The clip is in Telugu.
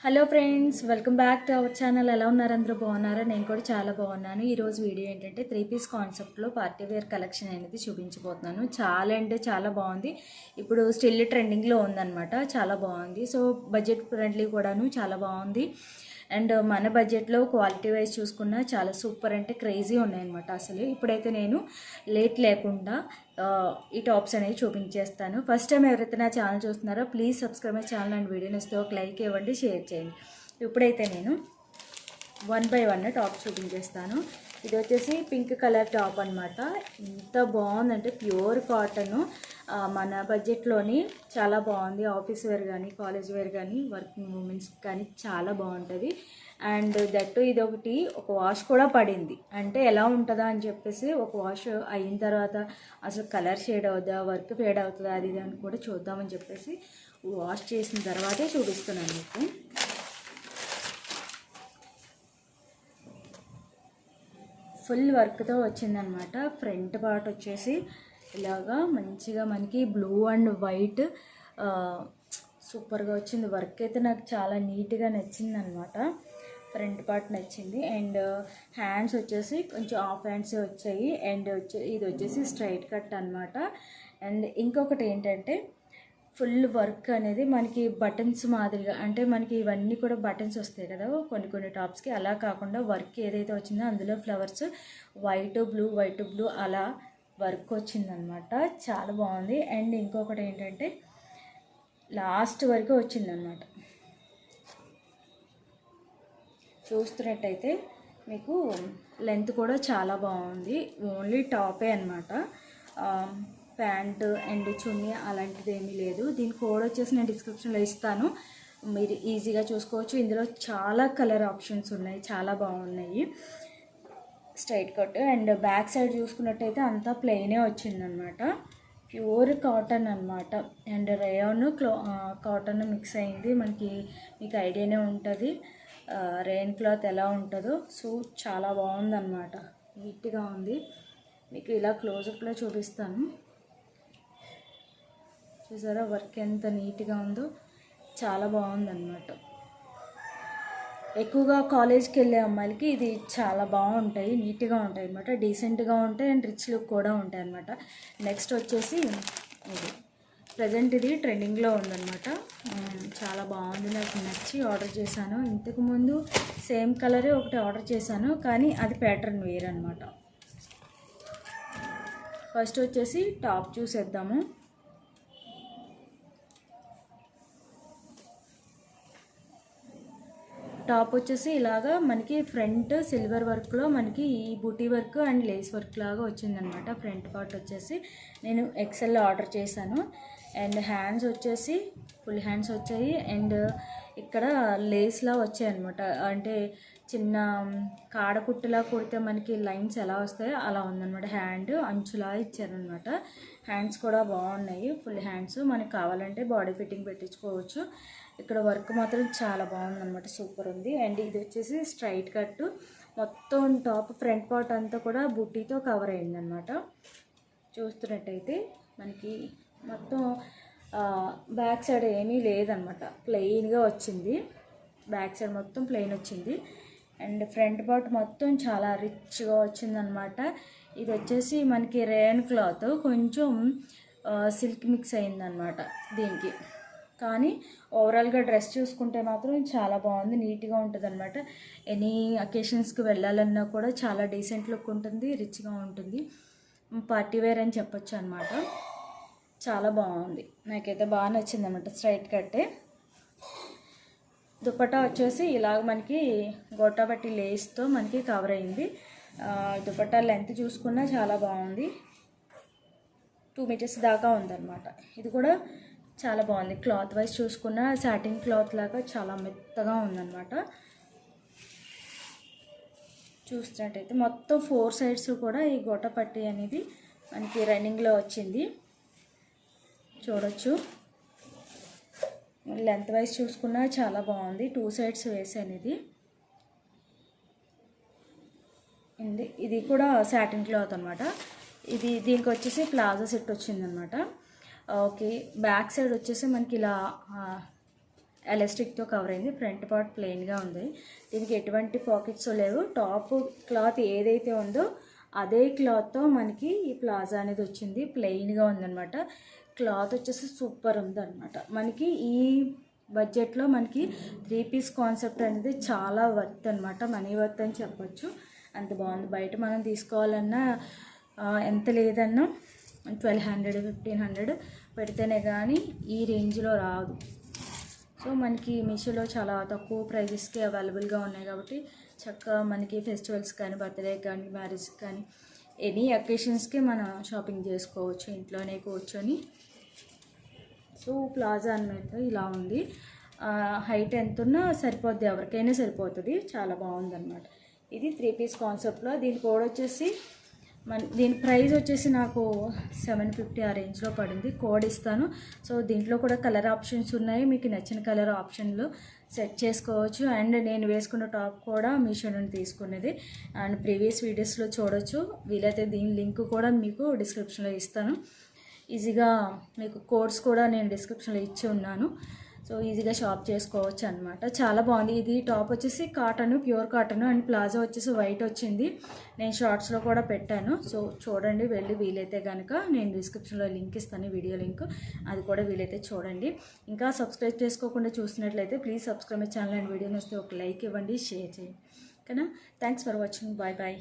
Hello friends, welcome back to our channel. ఎలా ఉన్నారు? అందరూ బాగున్నారా? నేను కూడా చాలా బాగున్నాను. ఈరోజు వీడియో ఏంటంటే 3 పీస్ కాన్సెప్ట్లో పార్టీ వేర్ కలెక్షన్ అనేది చూపించబోతున్నాను. చాలా అంటే చాలా బాగుంది. ఇప్పుడు స్టిల్ ట్రెండింగ్లో ఉందన్నమాట. చాలా బాగుంది. సో బడ్జెట్ ఫ్రెండ్లీ కూడాను చాలా బాగుంది. అండ్ మన బడ్జెట్లో క్వాలిటీ వైజ్ చూసుకున్నా చాలా సూపర్ అంటే క్రేజీ ఉన్నాయన్నమాట. అసలు ఇప్పుడైతే నేను లేట్ లేకుండా ఈ టాప్స్ అనేవి చూపించేస్తాను. ఫస్ట్ టైం ఎవరైతే నా ఛానల్ చూస్తున్నారో please subscribe my channel and వీడియోని ఇస్తే ఒక లైక్ ఇవ్వండి, షేర్ చేయండి. ఇప్పుడైతే నేను 1 బై 1 టాప్ చూపించేస్తాను. ఇది వచ్చేసి పింక్ కలర్ టాప్ అనమాట. ఎంత బాగుందంటే ప్యూర్ కాటన్, మన బడ్జెట్లోని చాలా బాగుంది. ఆఫీస్ వేర్ కానీ, కాలేజ్ వేర్ కానీ, వర్కింగ్ ఉమెన్స్ కానీ చాలా బాగుంటుంది. అండ్ దట్టు ఇది ఒక వాష్ కూడా పడింది. అంటే ఎలా ఉంటుందా అని చెప్పేసి ఒక వాష్ అయిన తర్వాత అసలు కలర్ షేడ్ అవుతుందా, వర్క్ ఫేడ్ అవుతుందా, అది ఇది అని కూడా చూద్దామని చెప్పేసి వాష్ చేసిన తర్వాతే చూపిస్తున్నాను మీకు. ఫుల్ వర్క్తో వచ్చిందనమాట. ఫ్రంట్ పార్ట్ వచ్చేసి ఇలాగా మంచిగా మనకి బ్లూ అండ్ వైట్ సూపర్గా వచ్చింది. వర్క్ అయితే నాకు చాలా నీట్గా నచ్చిందనమాట. ఫ్రంట్ పార్ట్ నచ్చింది. అండ్ హ్యాండ్స్ వచ్చేసి కొంచెం హాఫ్ హ్యాండ్స్ వచ్చాయి. అండ్ ఇది వచ్చేసి స్ట్రైట్ కట్ అనమాట. అండ్ ఇంకొకటి ఏంటంటే ఫుల్ వర్క్ అనేది మనకి బటన్స్ మాదిరిగా, అంటే మనకి ఇవన్నీ కూడా బటన్స్ వస్తాయి కదా కొన్ని టాప్స్కి, అలా కాకుండా వర్క్ ఏదైతే వచ్చిందో అందులో ఫ్లవర్స్ వైట్ బ్లూ అలా వర్క్ వచ్చిందనమాట. చాలా బాగుంది. అండ్ ఇంకొకటి ఏంటంటే లాస్ట్ వరకు వచ్చిందనమాట. చూస్తున్నట్టయితే మీకు లెంత్ కూడా చాలా బాగుంది. ఓన్లీ టాపే అనమాట. ప్యాంటు అండ్ చున్నీ అలాంటిది ఏమీ లేదు. దీని కోడ్ వచ్చేసి నేను డిస్క్రిప్షన్లో ఇస్తాను, మీరు ఈజీగా చూసుకోవచ్చు. ఇందులో చాలా కలర్ ఆప్షన్స్ ఉన్నాయి, చాలా బాగున్నాయి. Straight cut and back side చూసుకున్నట్టయితే అంతా ప్లెయినే వచ్చిందనమాట. ప్యూర్ కాటన్ అనమాట. అండ్ రేయాన్ కాటన్ మిక్స్ అయింది. మీకు ఐడియానే ఉంటుంది రెయిన్ క్లాత్ ఎలా ఉంటుందో. సో చాలా బాగుందన్నమాట, నీట్గా ఉంది. మీకు ఇలా క్లోజప్లో చూపిస్తాను. చూసారా వర్క్ ఎంత నీట్గా ఉందో, చాలా బాగుందన్నమాట. ఎక్కువగా కాలేజ్కి వెళ్ళే అమ్మాయిలకి ఇది చాలా బాగుంటాయి, నీట్గా ఉంటాయి అన్నమాట, డీసెంట్గా ఉంటాయి అండ్ రిచ్ లుక్ కూడా ఉంటాయి అన్నమాట. నెక్స్ట్ వచ్చేసి ఇది ప్రజెంట్ ఇది ట్రెండింగ్లో ఉందన్నమాట. చాలా బాగుంది, నాకు నచ్చి ఆర్డర్ చేశాను. ఇంతకుముందు సేమ్ కలరే ఒకటి ఆర్డర్ చేశాను, కానీ అది ప్యాటర్న్ వేర్ అనమాట. ఫస్ట్ వచ్చేసి టాప్ చూసేద్దాము. టాప్ వచ్చేసి ఇలాగా మనకి ఫ్రంట్ సిల్వర్ వర్క్లో మనకి ఈ బూటీ వర్క్ అండ్ లేస్ వర్క్ లాగా వచ్చిందనమాట. ఫ్రంట్ పార్ట్ వచ్చేసి నేను ఎక్సెల్ ఆర్డర్ చేశాను. అండ్ హ్యాండ్స్ వచ్చేసి ఫుల్ హ్యాండ్స్ వచ్చాయి. అండ్ ఇక్కడ లేస్లా వచ్చాయి అనమాట. అంటే చిన్న కాడకుట్టులా కుడితే మనకి లైన్స్ ఎలా వస్తాయో అలా ఉందన్నమాట. హ్యాండ్ అంచులా ఇచ్చారనమాట. హ్యాండ్స్ కూడా బాగున్నాయి, ఫుల్ హ్యాండ్స్. మనకి కావాలంటే బాడీ ఫిట్టింగ్ పెట్టించుకోవచ్చు. ఇక్కడ వర్క్ మాత్రం చాలా బాగుందన్నమాట, సూపర్ ఉంది. అండ్ ఇది వచ్చేసి స్ట్రైట్ కట్, మొత్తం టాప్ ఫ్రంట్ పార్ట్ అంతా కూడా బుట్టీతో కవర్ అయిందనమాట. చూస్తున్నట్టయితే మనకి మొత్తం బ్యాక్ సైడ్ ఏమీ లేదనమాట, ప్లెయిన్గా వచ్చింది. బ్యాక్ సైడ్ మొత్తం ప్లెయిన్ వచ్చింది. అండ్ ఫ్రంట్ పార్ట్ మొత్తం చాలా రిచ్గా వచ్చిందనమాట. ఇది వచ్చేసి మనకి రేయన్ క్లాత్, కొంచెం సిల్క్ మిక్స్ అయిందనమాట దీనికి. కానీ ఓవరాల్గా డ్రెస్ చూసుకుంటే మాత్రం చాలా బాగుంది, నీట్గా ఉంటుంది అనమాట. ఎనీ అకేషన్స్కి వెళ్ళాలన్నా కూడా చాలా డీసెంట్ లుక్ ఉంటుంది, రిచ్గా ఉంటుంది. పార్టీ వేర్ అని చెప్పొచ్చు అనమాట. చాలా బాగుంది, నాకైతే బాగా నచ్చింది అనమాట. స్ట్రైట్ కట్టే. దుపట్టా వచ్చేసి ఇలాగ మనకి గోటాపట్టి లేస్తో మనకి కవర్ అయింది. దుపట్టా లెంత్ చూసుకున్నా చాలా బాగుంది, 2 మీటర్స్ దాకా ఉందన్నమాట. ఇది కూడా చాలా బాగుంది. క్లాత్ వైజ్ చూసుకున్న సాటిన్ క్లాత్ లాగా చాలా మెత్తగా ఉందన్నమాట. చూస్తున్నట్టయితే మొత్తం 4 సైడ్స్ కూడా ఈ గోటపట్టి అనేది మనకి రన్నింగ్లో వచ్చింది, చూడొచ్చు. లెంత్ వైజ్ చూసుకున్నా చాలా బాగుంది. 2 సైడ్స్ వేసాను ఇది కూడా సాటిన్ క్లాత్ అనమాట. దీనికి వచ్చేసి ప్లాజో సెట్ వచ్చిందనమాట. ఓకే, బ్యాక్ సైడ్ వచ్చేసి మనకి ఇలా ఎలాస్టిక్తో కవర్ అయింది. ఫ్రంట్ పార్ట్ ప్లెయిన్గా ఉంది. దీనికి ఎటువంటి పాకెట్స్ లేవు. టాప్ క్లాత్ ఏదైతే ఉందో అదే క్లాత్తో మనకి ఈ ప్లాజా అనేది వచ్చింది. ప్లెయిన్గా ఉందన్నమాట. క్లాత్ వచ్చేసి సూపర్ ఉందన్నమాట. మనకి ఈ బడ్జెట్లో మనకి 3 పీస్ కాన్సెప్ట్ అనేది చాలా వర్త్ అనమాట. మనీ వర్త్ అని చెప్పొచ్చు. అంత బాగుంది. బయట మనం తీసుకోవాలన్నా ఎంత లేదన్నా 1200 1500 పెడితేనే కానీ ఈ రేంజ్లో రాదు. సో మనకి మీషోలో చాలా తక్కువ ప్రైజెస్కి అవైలబుల్గా ఉన్నాయి కాబట్టి చక్కగా మనకి ఫెస్టివల్స్ కానీ, బర్త్డే కానీ, మ్యారేజ్ కానీ, ఎనీ అకేషన్స్కి మనం షాపింగ్ చేసుకోవచ్చు ఇంట్లోనే కూర్చొని. సో ప్లాజా అన్నమాట ఇలా ఉంది. హైట్ ఎంత ఉన్నా సరిపోద్ది, ఎవరికైనా సరిపోతుంది. చాలా బాగుందన్నమాట. ఇది 3 పీస్ కాన్సెప్ట్లో. దీని కోడ్ వచ్చేసి దీని ప్రైస్ వచ్చేసి నాకు 750 ఆ రేంజ్లో పడింది. కోడ్ ఇస్తాను. సో దీంట్లో కూడా కలర్ ఆప్షన్స్ ఉన్నాయి. మీకు నచ్చిన కలర్ ఆప్షన్లో సెట్ చేసుకోవచ్చు. అండ్ నేను వేసుకున్న టాప్ కూడా మీషో నుండి తీసుకునేది. అండ్ ప్రీవియస్ వీడియోస్లో చూడొచ్చు. వీలైతే దీని లింక్ కూడా మీకు డిస్క్రిప్షన్లో ఇస్తాను. ఈజీగా మీకు కోడ్స్ కూడా నేను డిస్క్రిప్షన్లో ఇచ్చి ఉన్నాను. సో ఈజీగా షాప్ చేసుకోవచ్చు అనమాట. చాలా బాగుంది. ఇది టాప్ వచ్చేసి cotton, pure cotton. And palazzo వచ్చేసి వైట్ వచ్చింది. నేను షార్ట్స్లో కూడా పెట్టాను. సో చూడండి, వెళ్ళి వీలైతే కనుక నేను డిస్క్రిప్షన్లో లింక్ ఇస్తాను, వీడియో లింక్. అది కూడా వీలైతే చూడండి. ఇంకా సబ్స్క్రైబ్ చేసుకోకుండా చూసినట్లయితే please subscribe my channel. And వీడియోని వస్తే ఒక లైక్ ఇవ్వండి, షేర్ చేయండి. ఓకేనా? Thanks for watching. Bye bye.